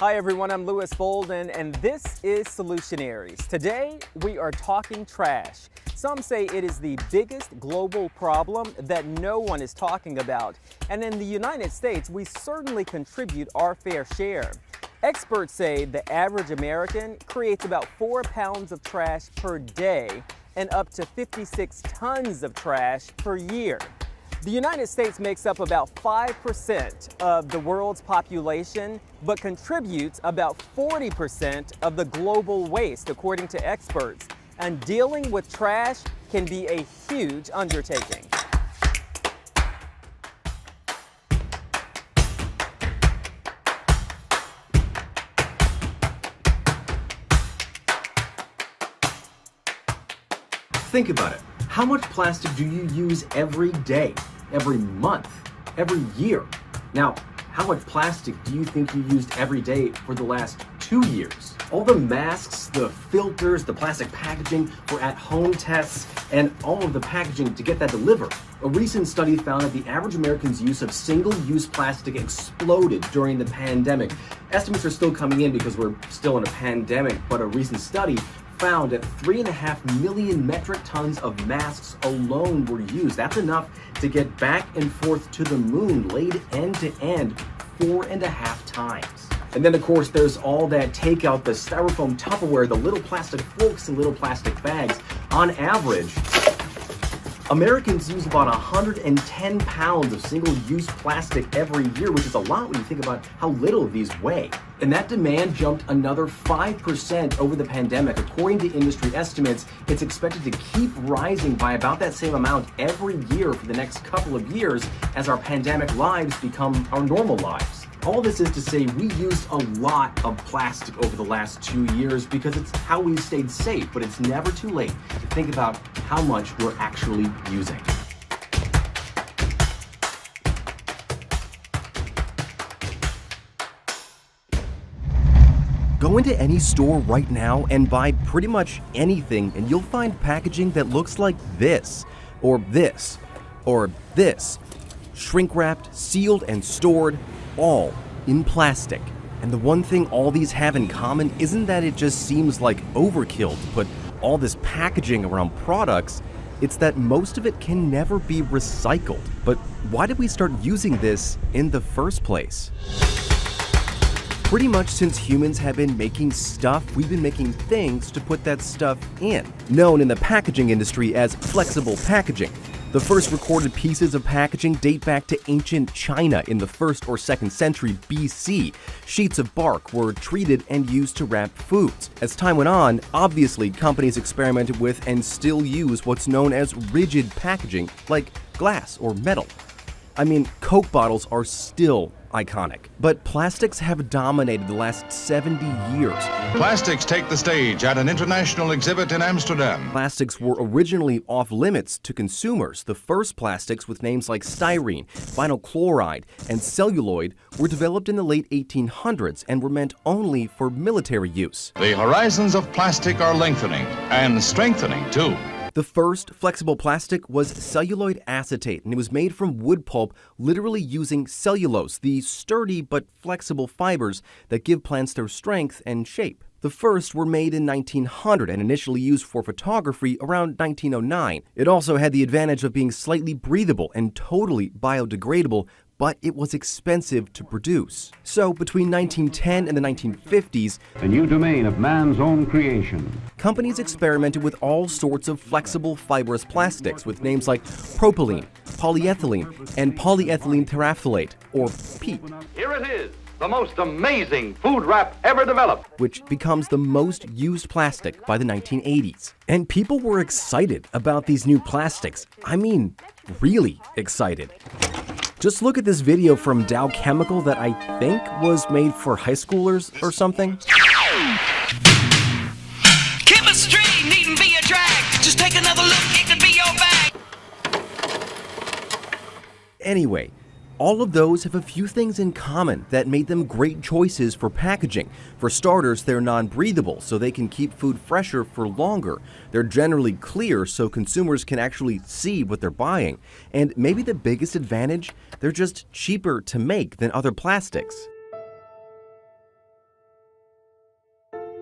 Hi everyone, I'm Lewis Bolden and this is Solutionaries. Today we are talking trash. Some say it is the biggest global problem that no one is talking about. And in the United States, we certainly contribute our fair share. Experts say the average American creates about 4 pounds of trash per day and up to 56 tons of trash per year. The United States makes up about 5% of the world's population, but contributes about 40% of the global waste, according to experts. And dealing with trash can be a huge undertaking. Think about it. How much plastic do you use every day, every month, every year? Now, how much plastic do you think you used every day for the last 2 years? All the masks, the filters, the plastic packaging for at-home tests, and all of the packaging to get that delivered. A recent study found that the average American's use of single-use plastic exploded during the pandemic. Estimates are still coming in because we're still in a pandemic, but a recent study found that 3.5 million metric tons of masks alone were used. That's enough to get back and forth to the moon, laid end to end 4.5 times. And then of course there's all that takeout, the styrofoam Tupperware, the little plastic forks and little plastic bags. On average, Americans use about 110 pounds of single-use plastic every year, which is a lot when you think about how little these weigh. And that demand jumped another 5% over the pandemic. According to industry estimates, it's expected to keep rising by about that same amount every year for the next couple of years as our pandemic lives become our normal lives. All this is to say we used a lot of plastic over the last 2 years because it's how we've stayed safe, but it's never too late to think about how much we're actually using. Go into any store right now and buy pretty much anything and you'll find packaging that looks like this, or this, or this. Shrink-wrapped, sealed, and stored, all in plastic. And the one thing all these have in common isn't that it just seems like overkill to put all this packaging around products, it's that most of it can never be recycled. But why did we start using this in the first place? Pretty much since humans have been making stuff, we've been making things to put that stuff in, known in the packaging industry as flexible packaging. The first recorded pieces of packaging date back to ancient China in the 1st or 2nd century BC. Sheets of bark were treated and used to wrap foods. As time went on, obviously companies experimented with and still use what's known as rigid packaging, like glass or metal. I mean, Coke bottles are still iconic, but plastics have dominated the last 70 years. Plastics take the stage at an international exhibit in Amsterdam. Plastics were originally off limits to consumers. The first plastics with names like styrene, vinyl chloride, and celluloid were developed in the late 1800s and were meant only for military use. The horizons of plastic are lengthening and strengthening too. The first flexible plastic was celluloid acetate, and it was made from wood pulp, literally using cellulose, the sturdy but flexible fibers that give plants their strength and shape. The first were made in 1900 and initially used for photography around 1909. It also had the advantage of being slightly breathable and totally biodegradable, but it was expensive to produce. So between 1910 and the 1950s, a new domain of man's own creation, companies experimented with all sorts of flexible fibrous plastics with names like propylene, polyethylene, and polyethylene terephthalate, or PET. Here it is, the most amazing food wrap ever developed, which becomes the most used plastic by the 1980s. And people were excited about these new plastics. I mean, really excited. Just look at this video from Dow Chemical that I think was made for high schoolers or something. Chemistry needn't be a drag. Just take another look, it could be your bag. Anyway, all of those have a few things in common that made them great choices for packaging. For starters, they're non-breathable, so they can keep food fresher for longer. They're generally clear, so consumers can actually see what they're buying. And maybe the biggest advantage, they're just cheaper to make than other plastics.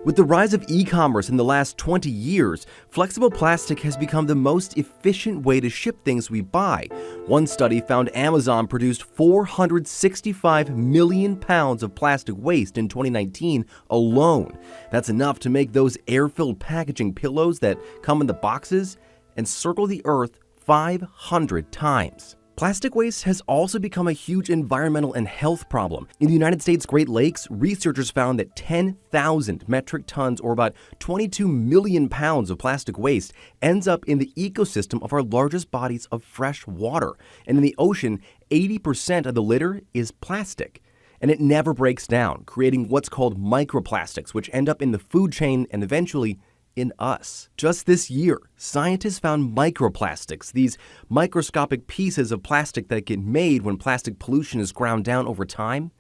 With the rise of e-commerce in the last 20 years, flexible plastic has become the most efficient way to ship things we buy. One study found Amazon produced 465 million pounds of plastic waste in 2019 alone. That's enough to make those air-filled packaging pillows that come in the boxes and circle the earth 500 times. Plastic waste has also become a huge environmental and health problem. In the United States Great Lakes, researchers found that 10,000 metric tons, or about 22 million pounds of plastic waste, ends up in the ecosystem of our largest bodies of fresh water. And in the ocean, 80% of the litter is plastic. And it never breaks down, creating what's called microplastics, which end up in the food chain and eventually in us. Just this year, scientists found microplastics, these microscopic pieces of plastic that get made when plastic pollution is ground down over time,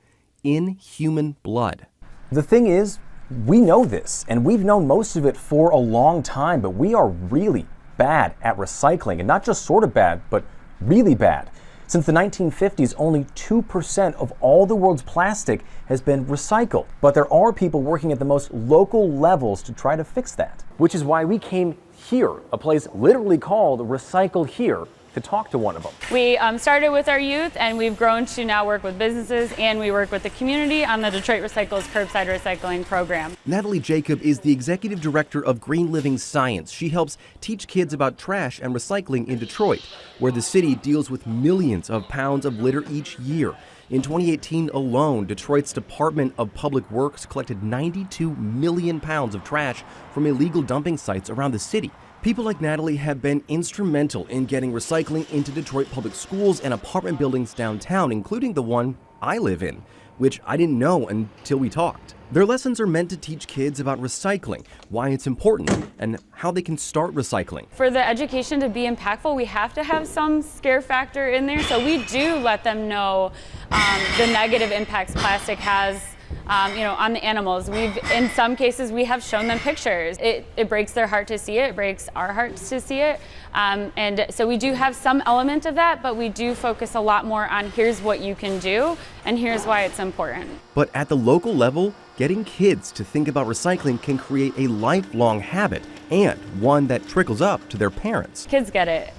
in human blood. The thing is, we know this, and we've known most of it for a long time, but we are really bad at recycling, and not just sort of bad, but really bad. Since the 1950s, only 2% of all the world's plastic has been recycled. But there are people working at the most local levels to try to fix that. Which is why we came here, a place literally called Recycle Here, to talk to one of them. We started with our youth, and we've grown to now work with businesses, and we work with the community on the Detroit Recycles curbside recycling program. Natalie Jacob is the executive director of Green Living Science. She helps teach kids about trash and recycling in Detroit, where the city deals with millions of pounds of litter each year. In 2018 alone, Detroit's Department of Public Works collected 92 million pounds of trash from illegal dumping sites around the city. People like Natalie have been instrumental in getting recycling into Detroit public schools and apartment buildings downtown, including the one I live in, which I didn't know until we talked. Their lessons are meant to teach kids about recycling, why it's important, and how they can start recycling. For the education to be impactful, we have to have some scare factor in there, so we do let them know the negative impacts plastic has on the animals. In some cases, we have shown them pictures. It breaks their heart to see it. It breaks our hearts to see it. And so we do have some element of that, but we do focus a lot more on here's what you can do, and here's why it's important. But at the local level, getting kids to think about recycling can create a lifelong habit, and one that trickles up to their parents. Kids get it.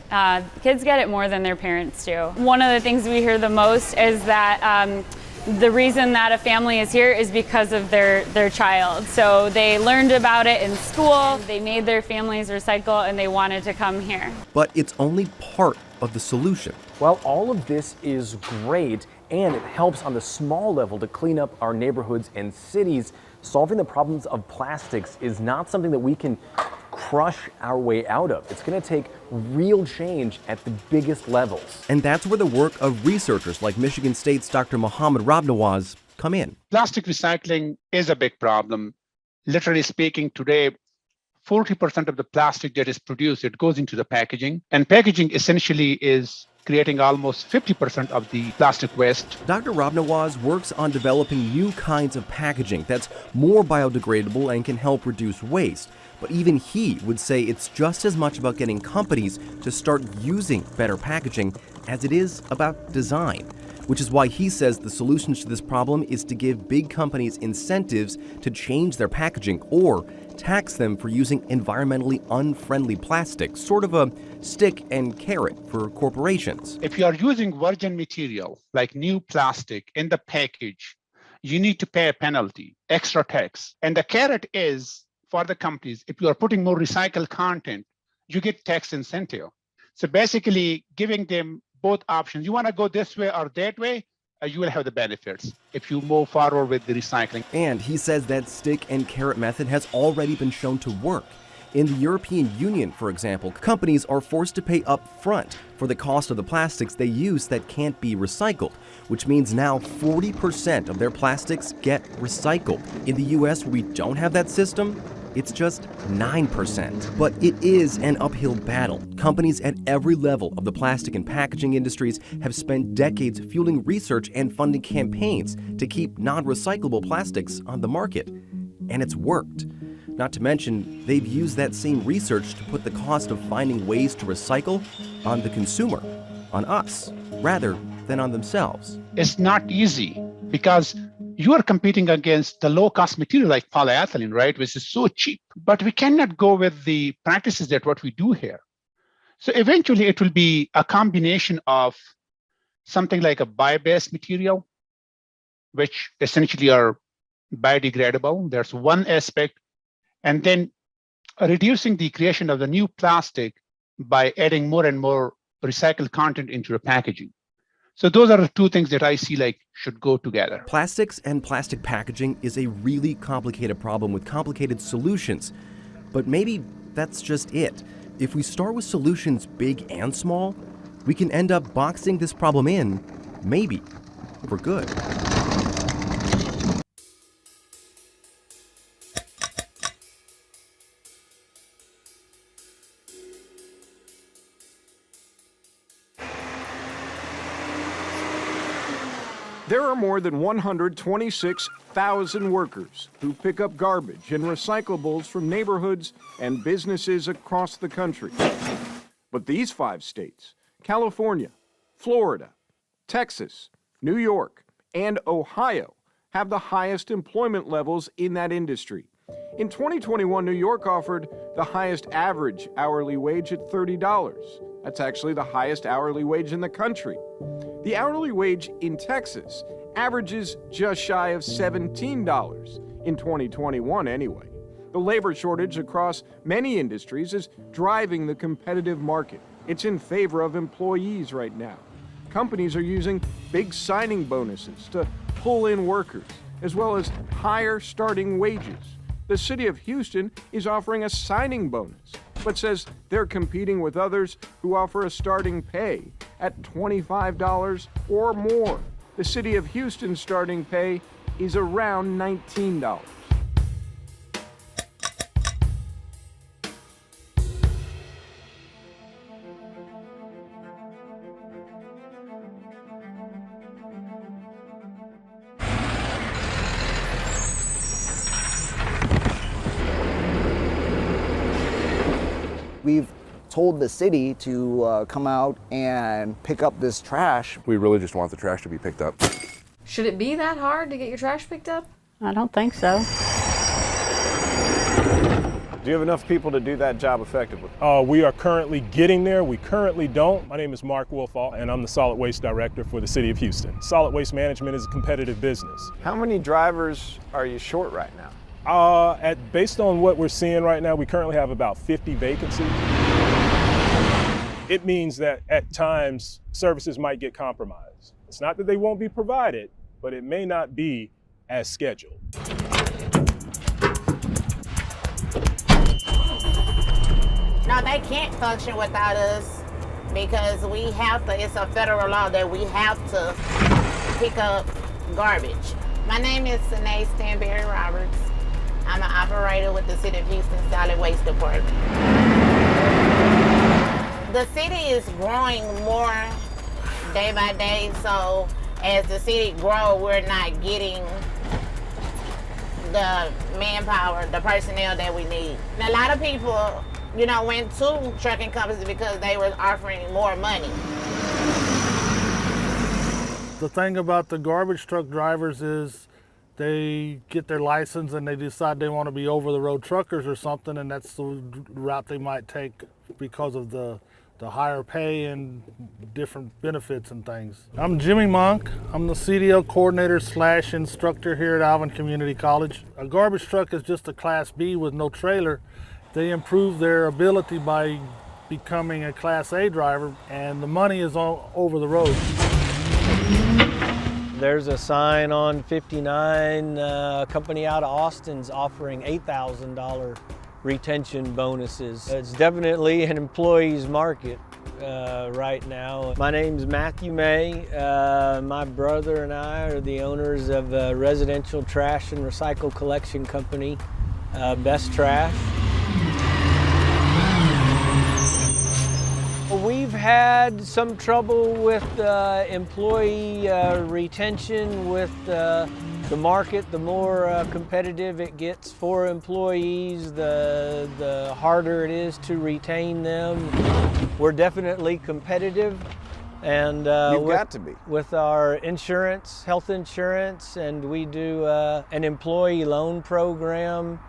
Kids get it more than their parents do. One of the things we hear the most is that the reason that a family is here is because of their child. So they learned about it in school, they made their families recycle, and they wanted to come here. But it's only part of the solution. Well, all of this is great, and it helps on the small level to clean up our neighborhoods and cities. Solving the problems of plastics is not something that we can crush our way out of. It's going to take real change at the biggest levels. And that's where the work of researchers like Michigan State's Dr. Mohammed Rabnawaz come in. Plastic recycling is a big problem. Literally speaking, today, 40% of the plastic that is produced, it goes into the packaging. And packaging essentially is creating almost 50% of the plastic waste. Dr. Rabnawaz works on developing new kinds of packaging that's more biodegradable and can help reduce waste. But even he would say it's just as much about getting companies to start using better packaging as it is about design, which is why he says the solution to this problem is to give big companies incentives to change their packaging or tax them for using environmentally unfriendly plastic, sort of a stick and carrot for corporations. If you are using virgin material like new plastic in the package, you need to pay a penalty, extra tax. And the carrot is for the companies, if you are putting more recycled content, you get tax incentive. So basically giving them both options. You want to go this way or that way, you will have the benefits if you move forward with the recycling. And he says that stick and carrot method has already been shown to work. In the European Union, for example, companies are forced to pay up front for the cost of the plastics they use that can't be recycled, which means now 40% of their plastics get recycled. In the US, where we don't have that system, it's just 9%. But it is an uphill battle. Companies at every level of the plastic and packaging industries have spent decades fueling research and funding campaigns to keep non-recyclable plastics on the market. And it's worked. Not to mention, they've used that same research to put the cost of finding ways to recycle on the consumer, on us, rather than on themselves. It's not easy because you are competing against the low-cost material like polyethylene, right, which is so cheap. But we cannot go with the practices that what we do here. So eventually it will be a combination of something like a bio-based material, which essentially are biodegradable. There's one aspect. And then reducing the creation of the new plastic by adding more and more recycled content into the packaging. So those are the two things that I see like should go together. Plastics and plastic packaging is a really complicated problem with complicated solutions. But maybe that's just it. If we start with solutions big and small, we can end up boxing this problem in, maybe, for good. There are more than 126,000 workers who pick up garbage and recyclables from neighborhoods and businesses across the country. But these 5 states, California, Florida, Texas, New York, and Ohio, have the highest employment levels in that industry. In 2021, New York offered the highest average hourly wage at $30. That's actually the highest hourly wage in the country. The hourly wage in Texas averages just shy of $17 in 2021 anyway. The labor shortage across many industries is driving the competitive market. It's in favor of employees right now. Companies are using big signing bonuses to pull in workers, as well as higher starting wages. The city of Houston is offering a signing bonus, but says they're competing with others who offer a starting pay at $25 or more. The city of Houston's starting pay is around $19. We've told the city to come out and pick up this trash. We really just want the trash to be picked up. Should it be that hard to get your trash picked up? I don't think so. Do you have enough people to do that job effectively? We are currently getting there. We currently don't. My name is Mark Wolfall, and I'm the Solid Waste Director for the City of Houston. Solid waste management is a competitive business. How many drivers are you short right now? Based on what we're seeing right now, we currently have about 50 vacancies. It means that at times services might get compromised. It's not that they won't be provided, but it may not be as scheduled. No, they can't function without us because we have to, it's a federal law that we have to pick up garbage. My name is Sanae Stanberry Roberts. I'm an operator with the City of Houston Solid Waste Department. The city is growing more day by day, so as the city grows, we're not getting the manpower, the personnel that we need. And a lot of people, went to trucking companies because they were offering more money. The thing about the garbage truck drivers is they get their license and they decide they want to be over-the-road truckers or something, and that's the route they might take because of the higher pay and different benefits and things. I'm Jimmy Monk. I'm the CDL coordinator / instructor here at Alvin Community College. A garbage truck is just a Class B with no trailer. They improve their ability by becoming a Class A driver, and the money is all over the road. There's a sign on 59, a company out of Austin's offering $8,000 retention bonuses. It's definitely an employee's market right now. My name's Matthew May. My brother and I are the owners of a residential trash and recycle collection company, Best Trash. We've had some trouble with employee retention with the market. The more competitive it gets for employees, the harder it is to retain them. We're definitely competitive, And You've got to be. With our insurance, health insurance, and we do an employee loan program.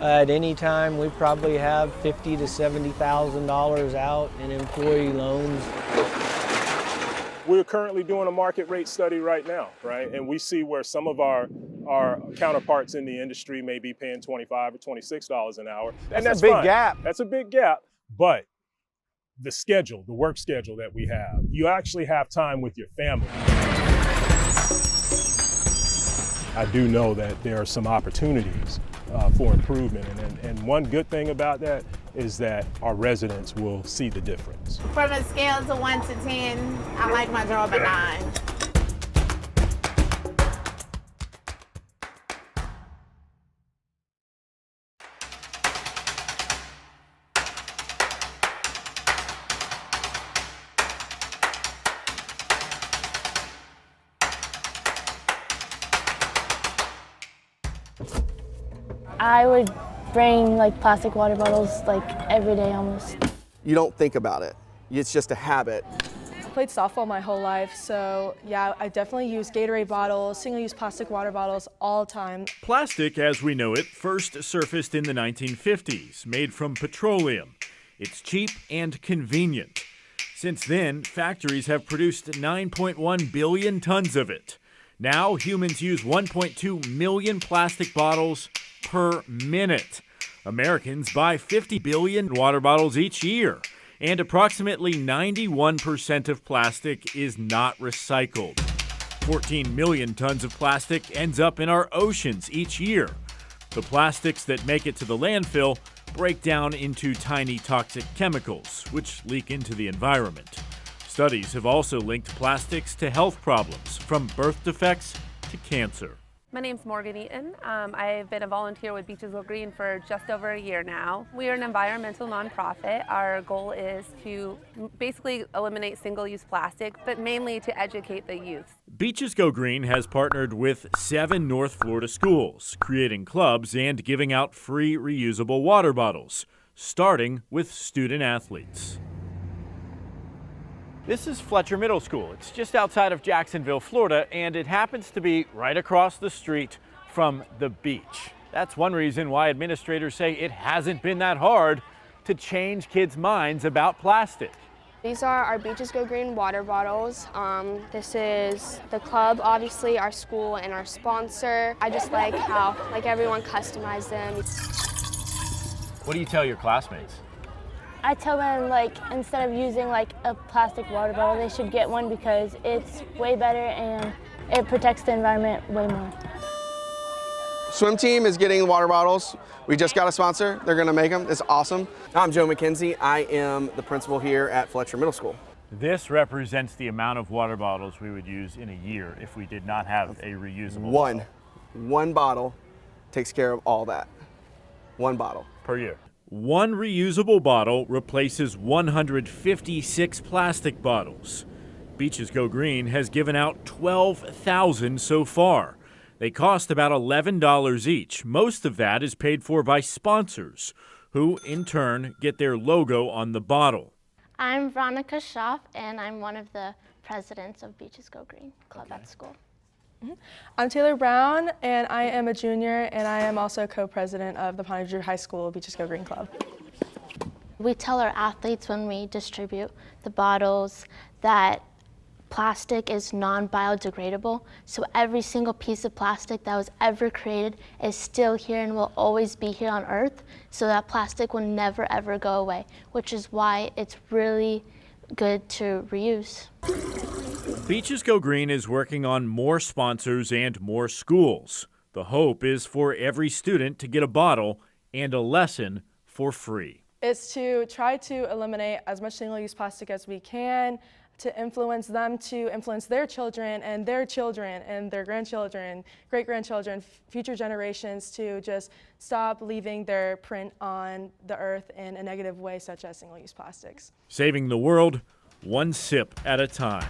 At any time, we probably have $50,000 to $70,000 out in employee loans. We're currently doing a market rate study right now, right? And we see where some of our counterparts in the industry may be paying $25 or $26 an hour. And that's a big fine. gap. That's a big gap. But the schedule, the work schedule that we have, you actually have time with your family. I do know that there are some opportunities for improvement. And one good thing about that is that our residents will see the difference. From a scale of 1 to 10, I like my job a 9. I would bring like plastic water bottles like every day almost. You don't think about it. It's just a habit. I played softball my whole life, so yeah, I definitely use Gatorade bottles, single-use plastic water bottles all the time. Plastic, as we know it, first surfaced in the 1950s, made from petroleum. It's cheap and convenient. Since then, factories have produced 9.1 billion tons of it. Now, humans use 1.2 million plastic bottles per minute. Americans buy 50 billion water bottles each year, and approximately 91% of plastic is not recycled. 14 million tons of plastic ends up in our oceans each year. The plastics that make it to the landfill break down into tiny toxic chemicals, which leak into the environment. Studies have also linked plastics to health problems, from birth defects to cancer. My name's Morgan Eaton. I've been a volunteer with Beaches Go Green for just over a year now. We are an environmental nonprofit. Our goal is to basically eliminate single-use plastic, but mainly to educate the youth. Beaches Go Green has partnered with 7 North Florida schools, creating clubs and giving out free reusable water bottles, starting with student athletes. This is Fletcher Middle School. It's just outside of Jacksonville, Florida, and it happens to be right across the street from the beach. That's one reason why administrators say it hasn't been that hard to change kids' minds about plastic. These are our Beaches Go Green water bottles. This is the club, obviously, our school, and our sponsor. I just like how everyone customized them. What do you tell your classmates? I tell them instead of using a plastic water bottle, they should get one because it's way better and it protects the environment way more. Swim team is getting water bottles. We just got a sponsor. They're going to make them. It's awesome. I'm Joe McKenzie. I am the principal here at Fletcher Middle School. This represents the amount of water bottles we would use in a year if we did not have a reusable bottle. One bottle takes care of all that. One bottle. Per year. One reusable bottle replaces 156 plastic bottles. Beaches Go Green has given out 12,000 so far. They cost about $11 each. Most of that is paid for by sponsors, who in turn get their logo on the bottle. I'm Veronica Schaff, and I'm one of the presidents of Beaches Go Green Club at school. I'm Taylor Brown, and I am a junior, and I am also co-president of the Ponte Vedra High School Beaches Go Green Club. We tell our athletes when we distribute the bottles that plastic is non-biodegradable, so every single piece of plastic that was ever created is still here and will always be here on Earth, so that plastic will never ever go away, which is why it's really good to reuse. Beaches Go Green is working on more sponsors and more schools. The hope is for every student to get a bottle and a lesson for free. It's to try to eliminate as much single-use plastic as we can, to influence them to influence their children and their children and their grandchildren, great-grandchildren, future generations to just stop leaving their print on the earth in a negative way, such as single-use plastics. Saving the world, one sip at a time.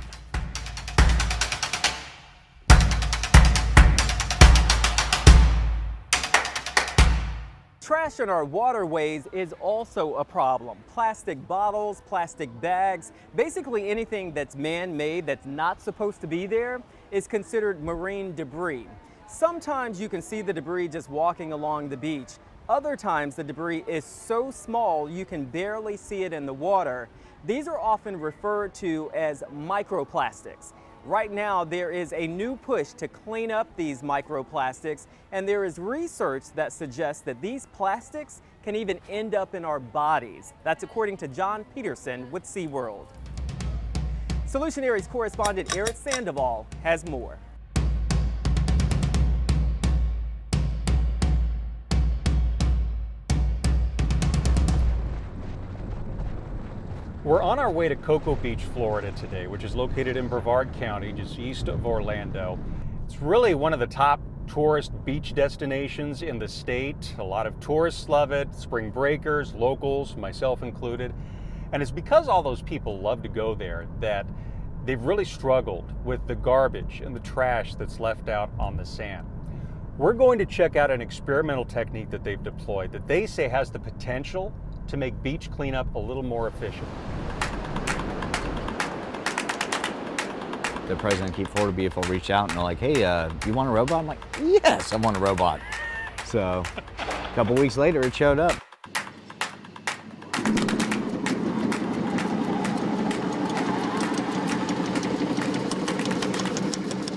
Trash in our waterways is also a problem. Plastic bottles, plastic bags, basically anything that's man-made that's not supposed to be there is considered marine debris. Sometimes you can see the debris just walking along the beach. Other times the debris is so small you can barely see it in the water. These are often referred to as microplastics. Right now, there is a new push to clean up these microplastics, and there is research that suggests that these plastics can even end up in our bodies. That's according to John Peterson with SeaWorld. Solutionaries correspondent Eric Sandoval has more. We're on our way to Cocoa Beach, Florida today, which is located in Brevard County, just east of Orlando. It's really one of the top tourist beach destinations in the state. A lot of tourists love it, spring breakers, locals, myself included. And it's because all those people love to go there that they've really struggled with the garbage and the trash that's left out on the sand. We're going to check out an experimental technique that they've deployed that they say has the potential to make beach cleanup a little more efficient. The president of Keep Florida Beautiful reached out and they're like, hey, you want a robot? I'm like, yes, I want a robot. So a couple weeks later, it showed up.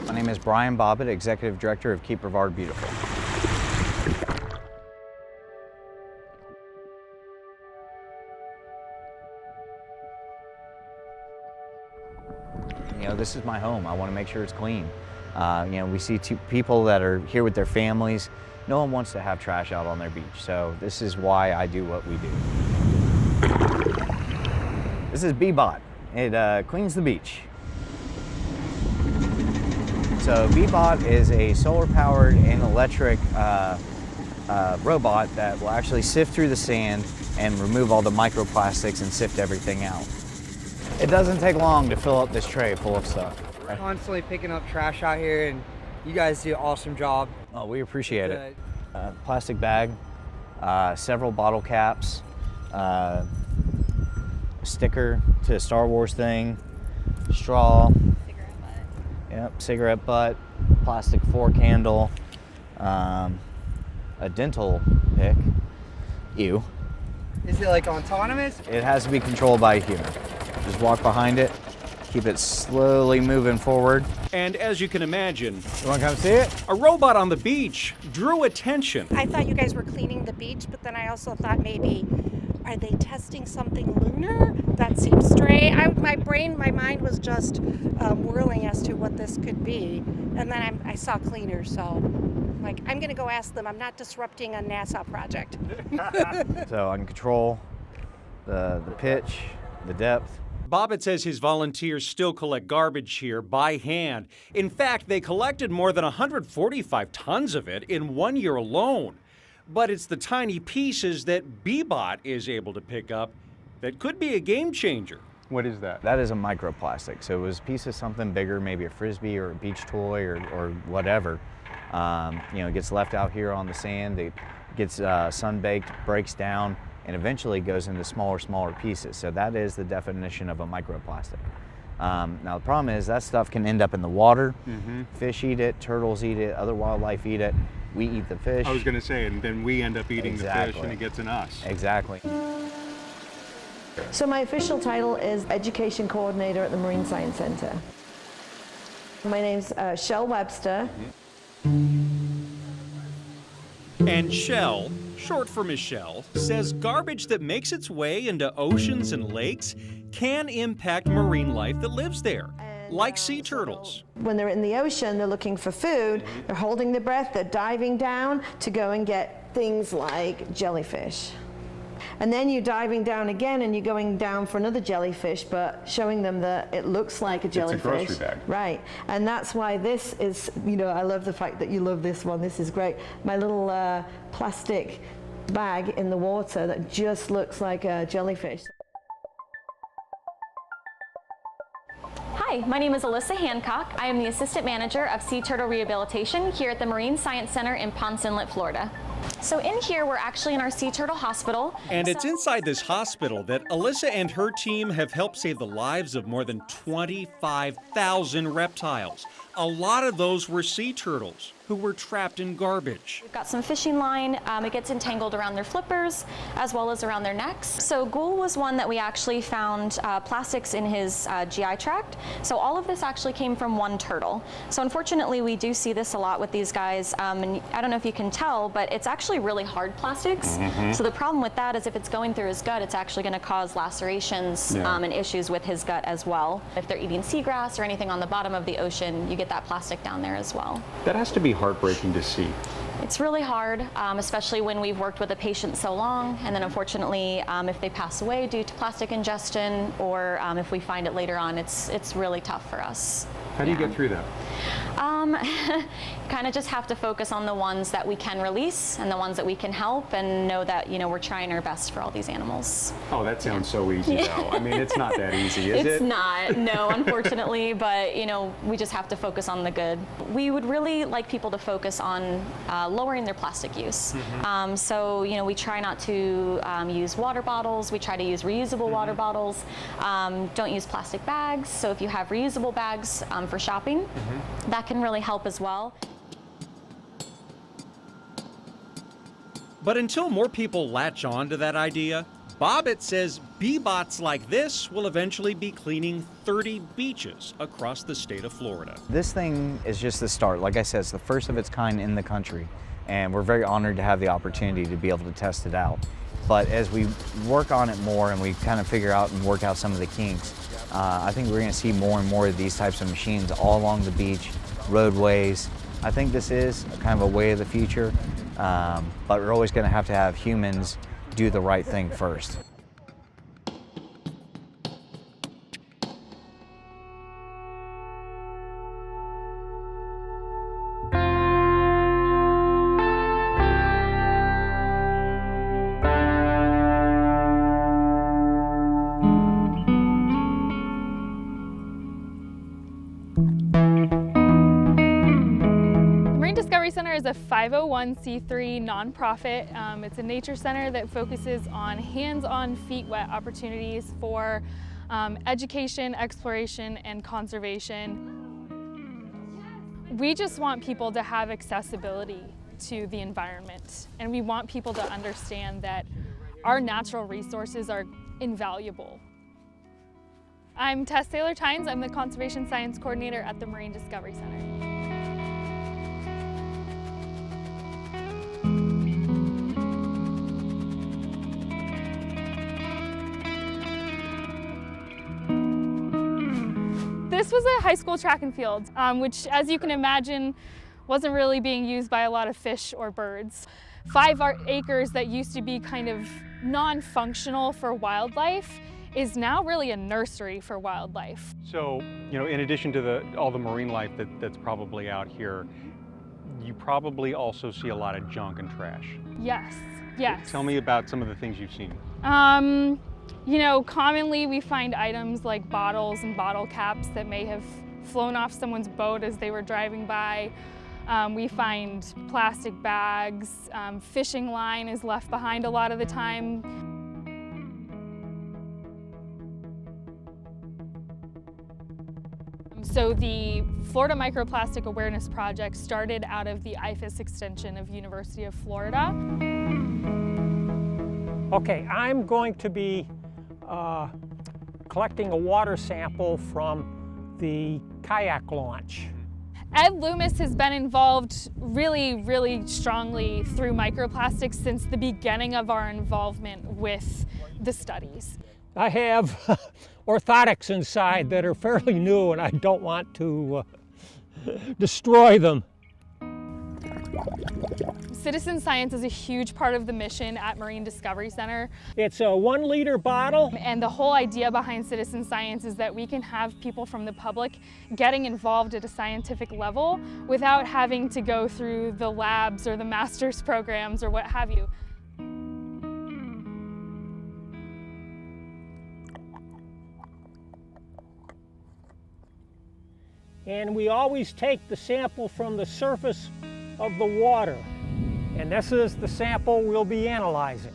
My name is Brian Bobbitt, Executive Director of Keep Brevard Beautiful. You know, this is my home. I want to make sure it's clean. You know, we see people that are here with their families. No one wants to have trash out on their beach. So this is why I do what we do. This is Bebot. It cleans the beach. So Bebot is a solar-powered and electric robot that will actually sift through the sand and remove all the microplastics and sift everything out. It doesn't take long to fill up this tray full of stuff. We're constantly picking up trash out here, and you guys do an awesome job. Oh, we appreciate it. Plastic bag, several bottle caps, a sticker to a Star Wars thing, straw, cigarette butt. Yep, cigarette butt, plastic fork handle, a dental pick. Ew. Is it like autonomous? It has to be controlled by a human. Just walk behind it, keep it slowly moving forward. And as you can imagine, you want to come see it? A robot on the beach drew attention. I thought you guys were cleaning the beach, but then I also thought maybe, are they testing something lunar? That seems strange. My mind was just whirling as to what this could be. And then I saw cleaners, so like, I'm gonna go ask them. I'm not disrupting a NASA project. So I can control the pitch, the depth. Bobbitt says his volunteers still collect garbage here by hand. In fact, they collected more than 145 tons of it in 1 year alone. But it's the tiny pieces that Bebot is able to pick up that could be a game changer. What is that? That is a microplastic. So it was a piece of something bigger, maybe a Frisbee or a beach toy or whatever. You know, it gets left out here on the sand, it gets sun-baked, breaks down, and eventually goes into smaller pieces. So that is the definition of a microplastic. Now the problem is that stuff can end up in the water. Fish eat it, turtles eat it, other wildlife eat it. We eat the fish. I was going to say, and then we end up eating the fish and it gets in us. Exactly. So my official title is Education Coordinator at the Marine Science Center. My name's Shell Webster. And Shell, short for Michelle, says garbage that makes its way into oceans and lakes can impact marine life that lives there, like sea turtles. When they're in the ocean, they're looking for food, they're holding their breath, they're diving down to go and get things like jellyfish. And then you're diving down again and you're going down for another jellyfish, but showing them that it looks like a jellyfish. It's a grocery bag. Right. And that's why this is, you know, I love the fact that you love this one. This is great. My little plastic bag in the water that just looks like a jellyfish. Hi, my name is Alyssa Hancock. I am the Assistant Manager of Sea Turtle Rehabilitation here at the Marine Science Center in Ponce Inlet, Florida. So in here, we're actually in our sea turtle hospital. And it's inside this hospital that Alyssa and her team have helped save the lives of more than 25,000 reptiles. A lot of those were sea turtles who were trapped in garbage. We've got some fishing line. It gets entangled around their flippers as well as around their necks. So Ghoul was one that we actually found plastics in his GI tract. So all of this actually came from one turtle. So unfortunately, we do see this a lot with these guys. And I don't know if you can tell, but it's actually really hard plastics. So the problem with that is if it's going through his gut, it's actually going to cause lacerations and issues with his gut as well. If they're eating seagrass or anything on the bottom of the ocean, you get that plastic down there as well. That has to be heartbreaking to see. It's really hard, especially when we've worked with a patient so long, and then unfortunately, if they pass away due to plastic ingestion, or if we find it later on, it's really tough for us. How do you get through that? Kind of just have to focus on the ones that we can release and the ones that we can help, and know that we're trying our best for all these animals. Oh, that sounds so easy though. I mean, it's not that easy, is it? It's not, no, unfortunately, but we just have to focus on the good. We would really like people to focus on lowering their plastic use. So, we try not to use water bottles. We try to use reusable water bottles. Don't use plastic bags. So if you have reusable bags for shopping, that can really help as well. But until more people latch on to that idea, Bobbitt says bee-bots like this will eventually be cleaning 30 beaches across the state of Florida. This thing is just the start. Like I said, it's the first of its kind in the country, and we're very honored to have the opportunity to be able to test it out. But as we work on it more and we kind of figure out and work out some of the kinks, I think we're going to see more and more of these types of machines all along the beach, roadways. I think this is kind of a way of the future, but we're always going to have humans do the right thing first. Center is a 501c3 nonprofit. It's a nature center that focuses on hands-on, feet-wet opportunities for education, exploration, and conservation. We just want people to have accessibility to the environment, and we want people to understand that our natural resources are invaluable. I'm Tess Taylor-Tynes. I'm the Conservation Science Coordinator at the Marine Discovery Center. This was a high school track and field, which, as you can imagine, wasn't really being used by a lot of fish or birds. 5 acres that used to be kind of non-functional for wildlife is now really a nursery for wildlife. So, in addition to all the marine life that's probably out here, you probably also see a lot of junk and trash. Yes, yes. Tell me about some of the things you've seen. Commonly we find items like bottles and bottle caps that may have flown off someone's boat as they were driving by. We find plastic bags. Fishing line is left behind a lot of the time. So the Florida Microplastic Awareness Project started out of the IFAS extension of University of Florida. Okay, I'm going to be collecting a water sample from the kayak launch. Ed Loomis has been involved really strongly through microplastics since the beginning of our involvement with the studies. I have orthotics inside that are fairly new, and I don't want to destroy them. Citizen science is a huge part of the mission at Marine Discovery Center. It's a 1 liter bottle. And the whole idea behind citizen science is that we can have people from the public getting involved at a scientific level without having to go through the labs or the master's programs or what have you. And we always take the sample from the surface of the water. And this is the sample we'll be analyzing.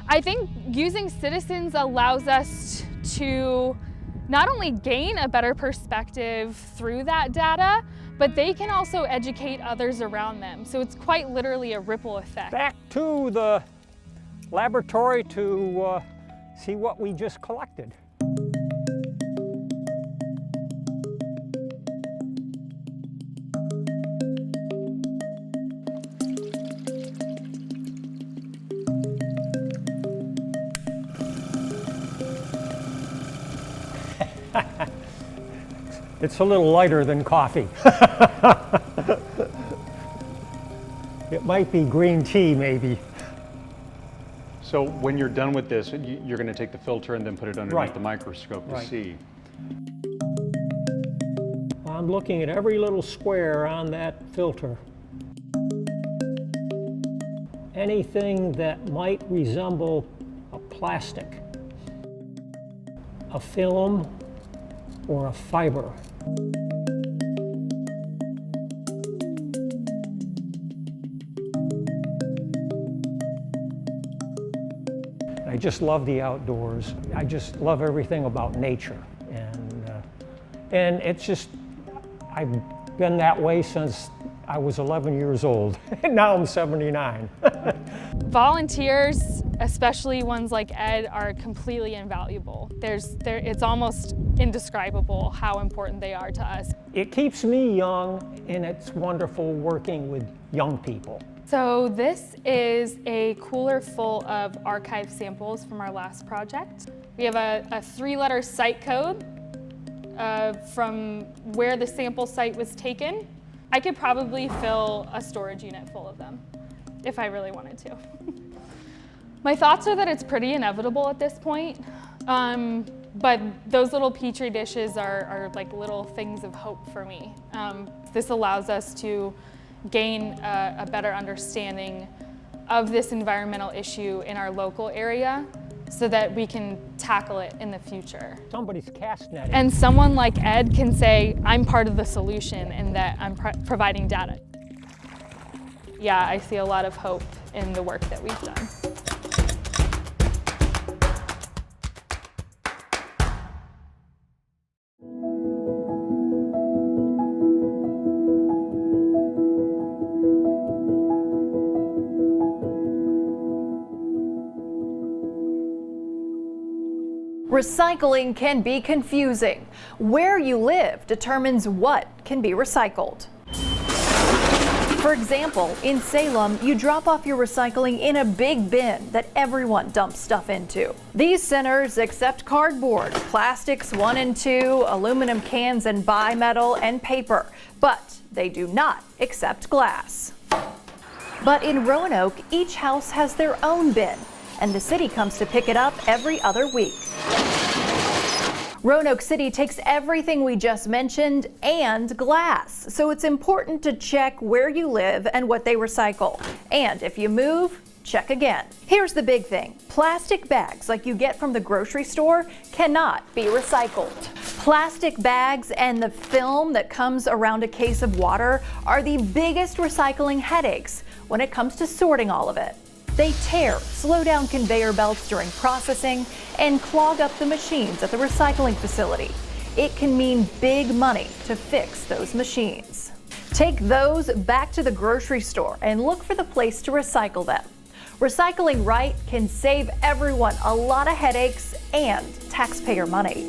I think using citizens allows us to not only gain a better perspective through that data, but they can also educate others around them. So it's quite literally a ripple effect. Back to the laboratory to see what we just collected. It's a little lighter than coffee. It might be green tea, maybe. So when you're done with this, you're going to take the filter and then put it underneath Right. the microscope to Right. see. I'm looking at every little square on that filter. Anything that might resemble a plastic, a film, or a fiber. I just love the outdoors. I just love everything about nature. And it's just, I've been that way since I was 11 years old. Now I'm 79. Volunteers, especially ones like Ed, are completely invaluable. It's almost indescribable how important they are to us. It keeps me young, and it's wonderful working with young people. So this is a cooler full of archive samples from our last project. We have a 3-letter site code from where the sample site was taken. I could probably fill a storage unit full of them if I really wanted to. My thoughts are that it's pretty inevitable at this point, but those little Petri dishes are like little things of hope for me. This allows us to gain a better understanding of this environmental issue in our local area so that we can tackle it in the future. Somebody's cast netting. And someone like Ed can say, I'm part of the solution and that I'm providing data. Yeah, I see a lot of hope in the work that we've done. Recycling can be confusing. Where you live determines what can be recycled. For example, in Salem, you drop off your recycling in a big bin that everyone dumps stuff into. These centers accept cardboard, plastics 1 and 2, aluminum cans and bimetal, and paper, but they do not accept glass. But in Roanoke, each house has their own bin, and the city comes to pick it up every other week. Roanoke City takes everything we just mentioned and glass, so it's important to check where you live and what they recycle. And if you move, check again. Here's the big thing. Plastic bags like you get from the grocery store cannot be recycled. Plastic bags and the film that comes around a case of water are the biggest recycling headaches when it comes to sorting all of it. They tear, slow down conveyor belts during processing, and clog up the machines at the recycling facility. It can mean big money to fix those machines. Take those back to the grocery store and look for the place to recycle them. Recycling right can save everyone a lot of headaches and taxpayer money.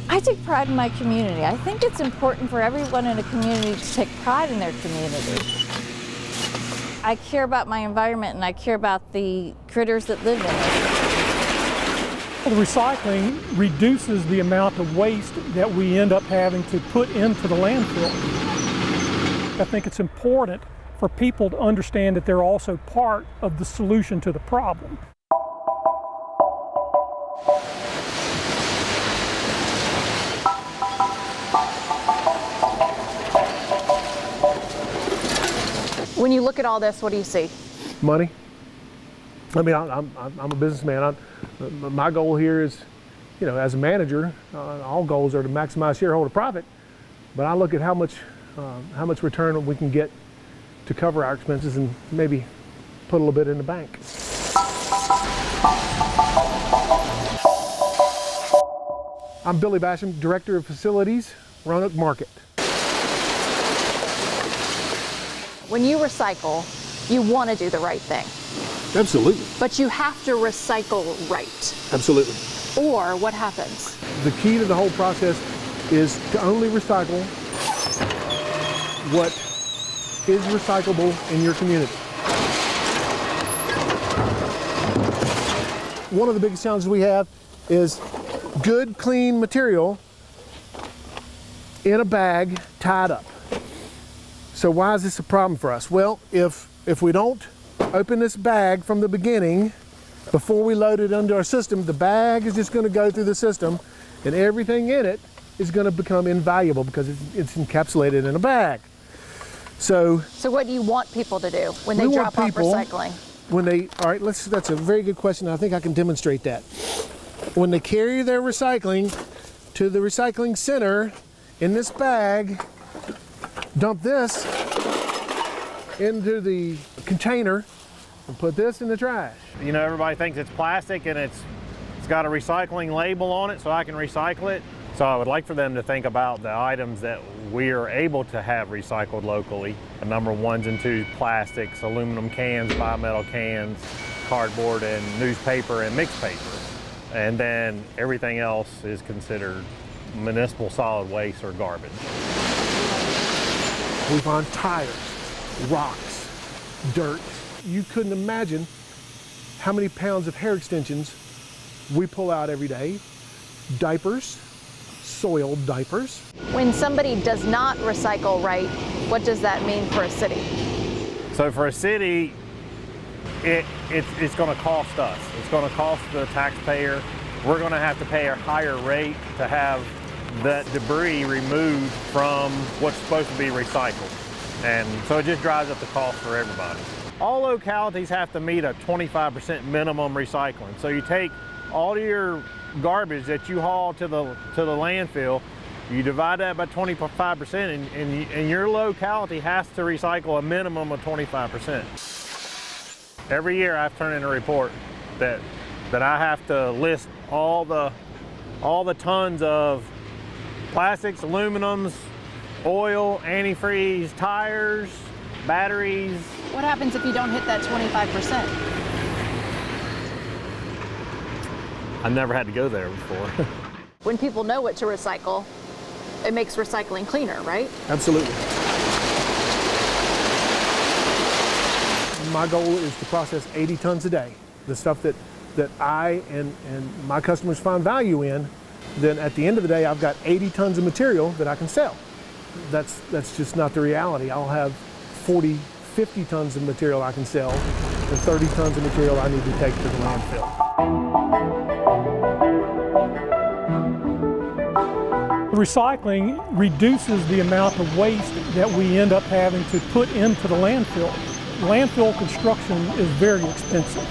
I take pride in my community. I think it's important for everyone in a community to take pride in their community. I care about my environment and I care about the critters that live in it. The recycling reduces the amount of waste that we end up having to put into the landfill. I think it's important for people to understand that they're also part of the solution to the problem. When you look at all this, what do you see? Money. I mean, I'm a businessman. My goal here is, you know, as a manager, all goals are to maximize shareholder profit. But I look at how much return we can get to cover our expenses and maybe put a little bit in the bank. I'm Billy Basham, Director of Facilities, Roanoke Market. When you recycle, you want to do the right thing. Absolutely. But you have to recycle right. Absolutely. Or what happens? The key to the whole process is to only recycle what is recyclable in your community. One of the biggest challenges we have is good, clean material in a bag tied up. So why is this a problem for us? Well, if we don't open this bag from the beginning, before we load it into our system, the bag is just going to go through the system and everything in it is going to become invaluable because it's encapsulated in a bag. So what do you want people to do when they drop off recycling? That's a very good question. I think I can demonstrate that. When they carry their recycling to the recycling center in this bag, dump this into the container and put this in the trash. You know, everybody thinks it's plastic and it's got a recycling label on it so I can recycle it. So I would like for them to think about the items that we are able to have recycled locally. Number 1 and 2, plastics, aluminum cans, bimetal cans, cardboard and newspaper and mixed paper. And then everything else is considered municipal solid waste or garbage. We find tires, rocks, dirt. You couldn't imagine how many pounds of hair extensions we pull out every day. Diapers, soiled diapers. When somebody does not recycle right, what does that mean for a city? So for a city, it's going to cost us. It's going to cost the taxpayer. We're going to have to pay a higher rate to have that debris removed from what's supposed to be recycled. And so it just drives up the cost for everybody. All localities have to meet a 25% minimum recycling. So you take all your garbage that you haul to the landfill, you divide that by 25%, and your locality has to recycle a minimum of 25%. Every year I've turned in a report that I have to list all the tons of plastics, aluminums, oil, antifreeze, tires, batteries. What happens if you don't hit that 25%? I've never had to go there before. When people know what to recycle, it makes recycling cleaner, right? Absolutely. My goal is to process 80 tons a day. The stuff that I and my customers find value in, then at the end of the day, I've got 80 tons of material that I can sell. That's just not the reality. I'll have 40, 50 tons of material I can sell and 30 tons of material I need to take to the landfill. Recycling reduces the amount of waste that we end up having to put into the landfill. Landfill construction is very expensive.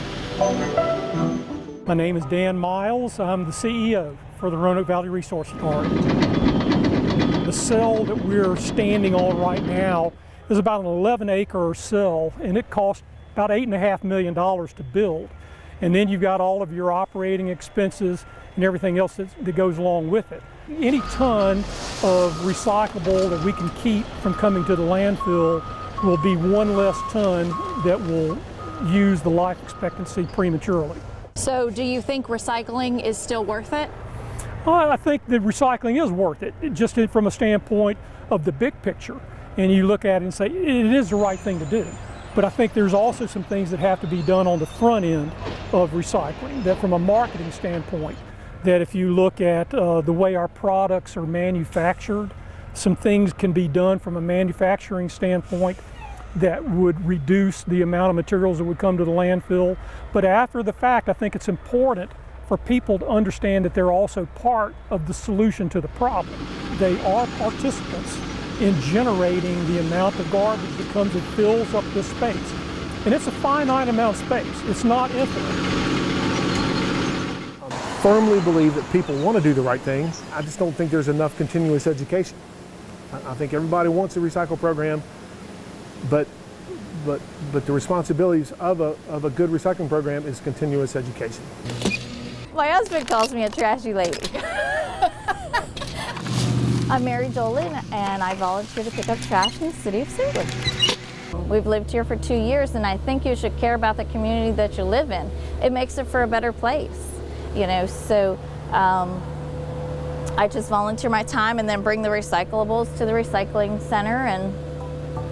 My name is Dan Miles. I'm the CEO for the Roanoke Valley Resource Park. The cell that we're standing on right now is about an 11-acre cell, and it cost about $8.5 million to build. And then you've got all of your operating expenses and everything else that goes along with it. Any ton of recyclable that we can keep from coming to the landfill will be one less ton that will use the life expectancy prematurely. So do you think recycling is still worth it? Well, I think that recycling is worth it, just from a standpoint of the big picture. And you look at it and say, it is the right thing to do. But I think there's also some things that have to be done on the front end of recycling, that from a marketing standpoint, that if you look at the way our products are manufactured, some things can be done from a manufacturing standpoint that would reduce the amount of materials that would come to the landfill. But after the fact, I think it's important for people to understand that they're also part of the solution to the problem. They are participants in generating the amount of garbage that comes and fills up this space. And it's a finite amount of space. It's not infinite. Firmly believe that people want to do the right thing. I just don't think there's enough continuous education. I think everybody wants a recycle program, but the responsibilities of a good recycling program is continuous education. My husband calls me a trashy lady. I'm Mary Dolan, and I volunteer to pick up trash in the city of St. Louis. We've lived here for 2 years, and I think you should care about the community that you live in. It makes it for a better place. You know, so I just volunteer my time and then bring the recyclables to the recycling center and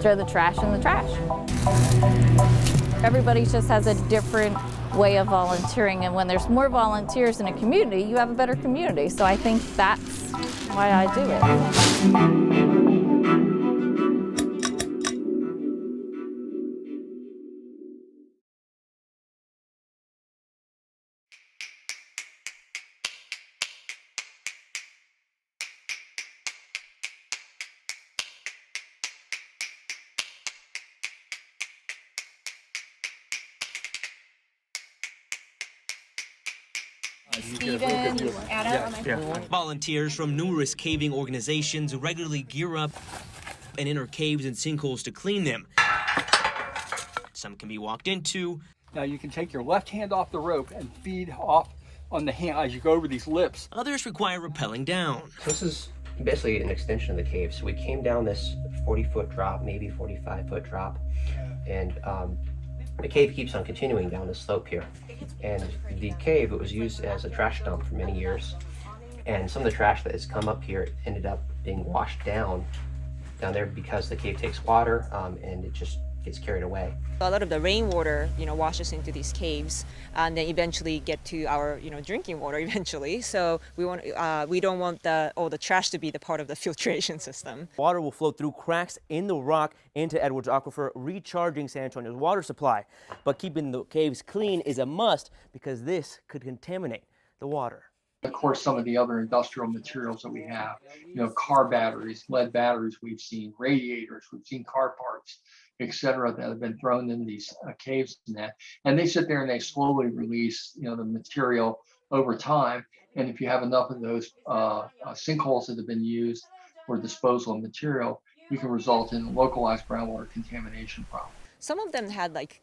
throw the trash in the trash. Everybody just has a different way of volunteering, and when there's more volunteers in a community, you have a better community. So I think that's why I do it. Volunteers from numerous caving organizations regularly gear up and enter caves and sinkholes to clean them. Some can be walked into. Now you can take your left hand off the rope and feed off on the hand as you go over these lips. Others require rappelling down. So this is basically an extension of the cave. So we came down this 40-foot drop, maybe 45-foot drop, and the cave keeps on continuing down the slope here. And the cave, it was used as a trash dump for many years. And some of the trash that has come up here ended up being washed down there because the cave takes water and it just gets carried away. A lot of the rainwater, washes into these caves, and then eventually get to our, drinking water eventually. So we don't want all the trash to be the part of the filtration system. Water will flow through cracks in the rock into Edwards Aquifer, recharging San Antonio's water supply. But keeping the caves clean is a must because this could contaminate the water. Of course, some of the other industrial materials that we have, car batteries, lead batteries we've seen, radiators, we've seen car parts, etc., that have been thrown in these caves and they sit there and they slowly release, the material over time. And if you have enough of those sinkholes that have been used for disposal of material, you can result in localized groundwater contamination problems. Some of them had like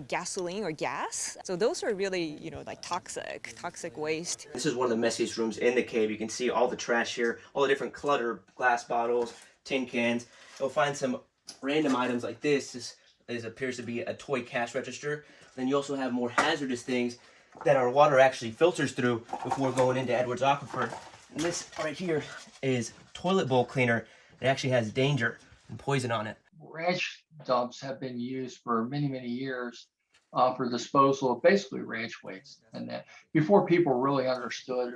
gasoline or gas. So those are really, toxic waste. This is one of the messiest rooms in the cave. You can see all the trash here, all the different clutter, glass bottles, tin cans. You'll find some random items like this. This appears to be a toy cash register. Then you also have more hazardous things that our water actually filters through before going into Edwards Aquifer. And this right here is toilet bowl cleaner. It actually has danger and poison on it. Ranch dumps have been used for many, many years for disposal of basically ranch waste, and that before people really understood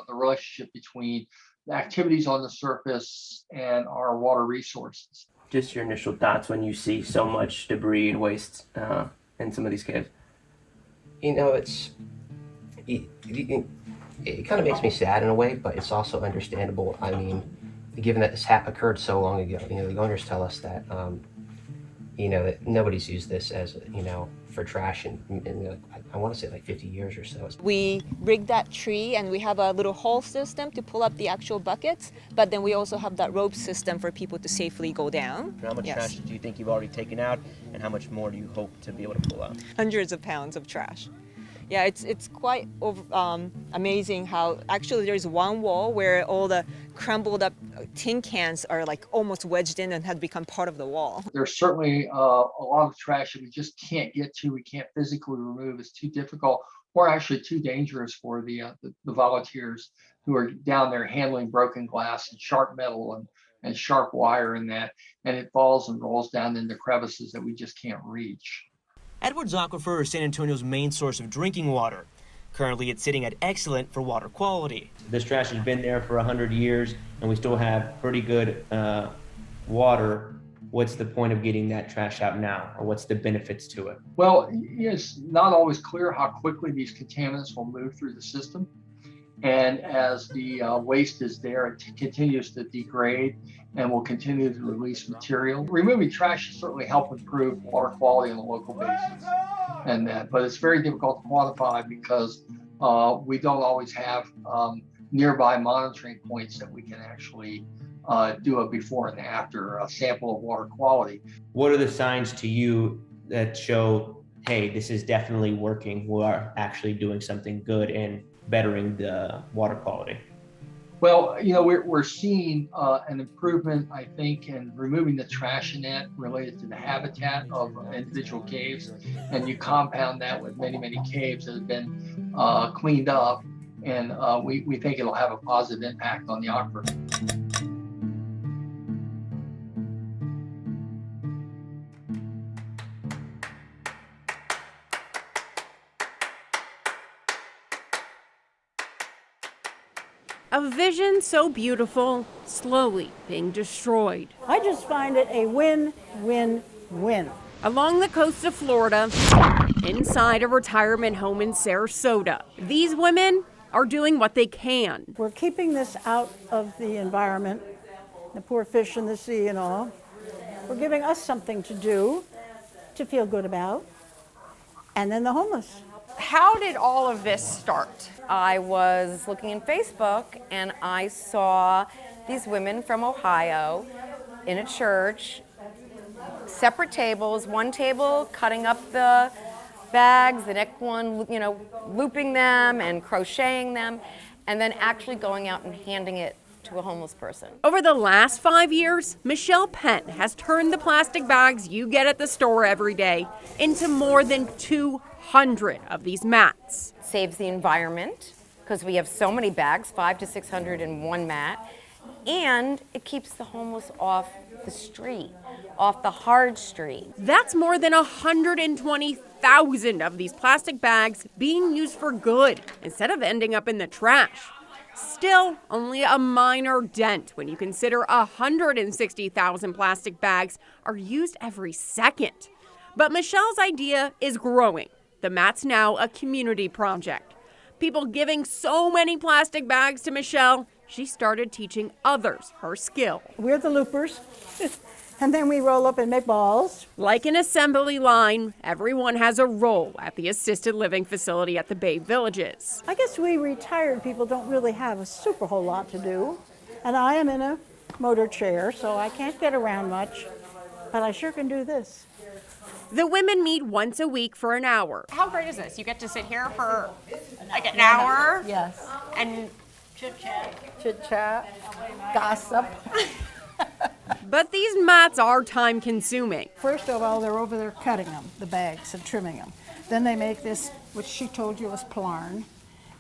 the relationship between the activities on the surface and our water resources. Just your initial thoughts when you see so much debris and waste in some of these caves. It kind of makes me sad in a way, but it's also understandable. I mean, given that this occurred so long ago, the owners tell us that, that nobody's used this as, for trash in I want to say like 50 years or so. We rigged that tree and we have a little haul system to pull up the actual buckets, but then we also have that rope system for people to safely go down. How much trash do you think you've already taken out, and how much more do you hope to be able to pull out? Hundreds of pounds of trash. Yeah, it's quite amazing how actually there's one wall where all the crumbled up tin cans are like almost wedged in and have become part of the wall. There's certainly a lot of trash that we just can't get to, we can't physically remove, it's too difficult or actually too dangerous for the volunteers who are down there handling broken glass and sharp metal and sharp wire and it falls and rolls down into crevices that we just can't reach. Edwards Aquifer is San Antonio's main source of drinking water. Currently, it's sitting at excellent for water quality. This trash has been there for 100 years, and we still have pretty good water. What's the point of getting that trash out now, or what's the benefits to it? Well, it's not always clear how quickly these contaminants will move through the system. And as the waste is there, it continues to degrade and will continue to release material. Removing trash should certainly help improve water quality on a local basis, and that, but it's very difficult to quantify because we don't always have nearby monitoring points that we can actually do a before and after sample of water quality. What are the signs to you that show, hey, this is definitely working, we are actually doing something good and bettering the water quality? Well, you know, we're seeing an improvement, I think, in removing the trash net related to the habitat of individual caves, and you compound that with many, many caves that have been cleaned up, and we think it'll have a positive impact on the aquifer. A vision so beautiful, slowly being destroyed. I just find it a win-win-win. Along the coast of Florida, inside a retirement home in Sarasota, these women are doing what they can. We're keeping this out of the environment, the poor fish in the sea and all. We're giving us something to do, to feel good about, and then the homeless. How did all of this start? I was looking in Facebook and I saw these women from Ohio in a church, separate tables, one table cutting up the bags, the next one, you know, looping them and crocheting them, and then actually going out and handing it to a homeless person. Over the last 5 years, Michelle Penn has turned the plastic bags you get at the store every day into more than 200 of these mats. Saves the environment because we have so many bags, 500 to 600 in one mat, and it keeps the homeless off the street, off the hard street. That's more than 120,000 of these plastic bags being used for good instead of ending up in the trash. Still, only a minor dent when you consider 160,000 plastic bags are used every second. But Michelle's idea is growing. The mat's now a community project. People giving so many plastic bags to Michelle, she started teaching others her skill. We're the loopers, and then we roll up and make balls. Like an assembly line, everyone has a role at the assisted living facility at the Bay Villages. I guess we retired people don't really have a super whole lot to do, and I am in a motor chair, so I can't get around much, but I sure can do this. The women meet once a week for an hour. How great is this? You get to sit here for like an hour? Yes. And Chit-chat, gossip. But these mats are time consuming. First of all, they're over there cutting them, the bags, and trimming them. Then they make this, which she told you was plarn.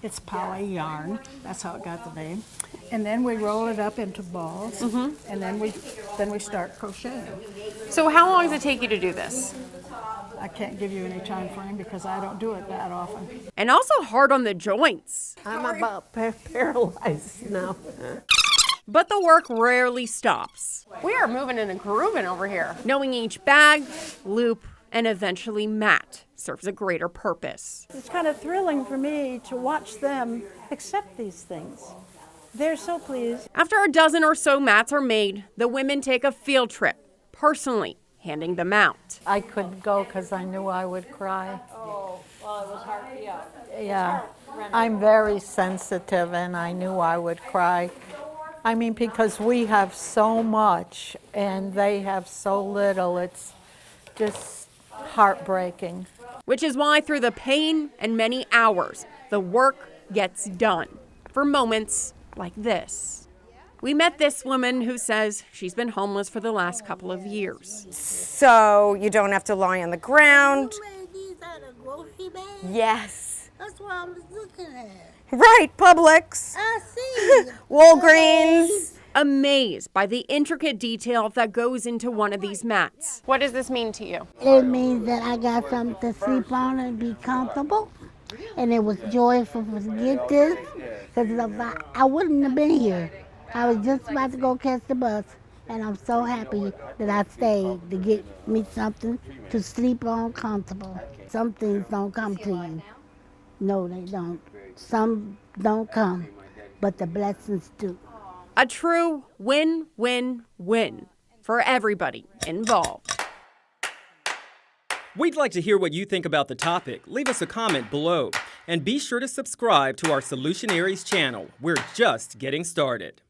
It's poly yarn. That's how it got the name. And then we roll it up into balls, and then we start crocheting. So how long does it take you to do this? I can't give you any time frame because I don't do it that often. And also hard on the joints. I'm about paralyzed now. But the work rarely stops. We are moving and grooving over here. Knowing each bag, loop, and eventually mat serves a greater purpose. It's kind of thrilling for me to watch them accept these things. They're so pleased. After a dozen or so mats are made, the women take a field trip, personally handing them out. I couldn't go because I knew I would cry. Oh, well, it was hard for you. Yeah, I'm very sensitive and I knew I would cry. I mean, because we have so much and they have so little, it's just heartbreaking. Which is why through the pain and many hours, the work gets done for moments like this. We met this woman who says she's been homeless for the last couple of years. So you don't have to lie on the ground. These are the grocery bags? Yes. That's what I was looking at. Right, Publix. I see. Walgreens. Amazed by the intricate detail that goes into one of these mats. What does this mean to you? It means that I got something to sleep on and be comfortable. And it was joyful to get this, because I wouldn't have been here. I was just about to go catch the bus, and I'm so happy that I stayed to get me something to sleep on comfortable. Some things don't come to you. No, they don't. Some don't come, but the blessings do. A true win-win-win for everybody involved. We'd like to hear what you think about the topic. Leave us a comment below. And be sure to subscribe to our Solutionaries channel. We're just getting started.